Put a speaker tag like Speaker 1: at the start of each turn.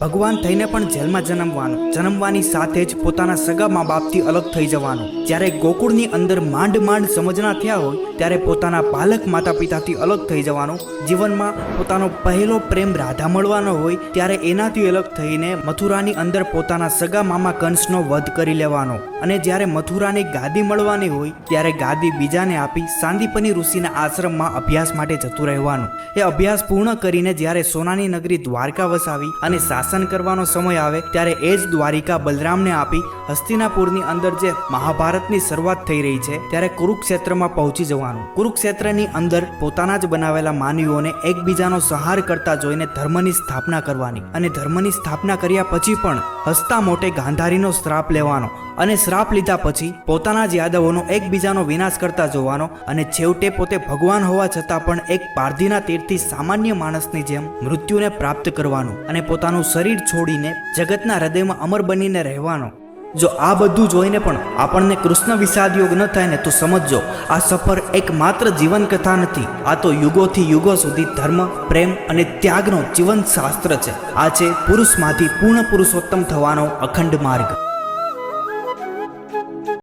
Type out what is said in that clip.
Speaker 1: ભગવાન થઈને પણ જેલમાં જન્મવાની સાથે જ પોતાના સગા મા બાપથી અલગ થઈ જવાનું. જ્યારે ગોકુળની અંદર માંડ સમજણા થયા હોય ત્યારે પોતાના પાલક માતા પિતાથી અલગ થઈ જવાનું. જીવનમાં પોતાનો પહેલો પ્રેમ રાધા મળવાનો હોય ત્યારે એનાથી અલગ થઈને મથુરાની અંદર પોતાના સગા મામા કંસનો વધ કરી લેવાનો. અને જ્યારે મથુરાની ગાદી મળવાની હોય ત્યારે ગાદી બીજાને આપી સાંદીપની ઋષિના આશ્રમમાં અભ્યાસ માટે જતું રહેવાનું. એ અભ્યાસ પૂર્ણ કરીને જ્યારે સોનાની નગરી દ્વારકા વસાવી અને શાસન કરવાનો સમય આવે ત્યારે એ જ દ્વારિકા બલરામને આપી હસ્તિનાપુરની અંદર જે મહાભારતની શરૂઆત થઈ રહી છે ત્યારે કુરુક્ષેત્રમાં પહોંચી જવાનું. કુરુક્ષેત્રની અંદર પોતાના જ બનાવેલા માનવીઓને એકબીજાનો સહાર કરતા જોઈને ધર્મની સ્થાપના કરવાની. અને ધર્મની સ્થાપના કર્યા પછી પણ હસતા મોટે ગાંધારીનો શ્રાપ લેવાનો. અને શ્રાપ લીધા પછી પોતાના જ યાદવોનો એકબીજાનો વિનાશ કરતા જોવાનો. અને છેવટે પોતે ભગવાન હોવા છતાં પણ એક પારધીના તીરથી સામાન્ય માણસની જેમ મૃત્યુને પ્રાપ્ત કરવાનું અને પોતાનું શરીર છોડીને જગતના હૃદયમાં અમર બનીને રહેવાનો. જો આ બધું જોઈને પણ આપણને કૃષ્ણ વિષાદ યોગ ન થાય ને તો સમજજો આ સફર એક માત્ર જીવન કથા નથી. આ તો યુગોથી યુગો સુધી ધર્મ, પ્રેમ અને ત્યાગનો જીવન શાસ્ત્ર છે. આ છે પુરુષમાંથી પૂર્ણ પુરુષોત્તમ થવાનો અખંડ માર્ગ.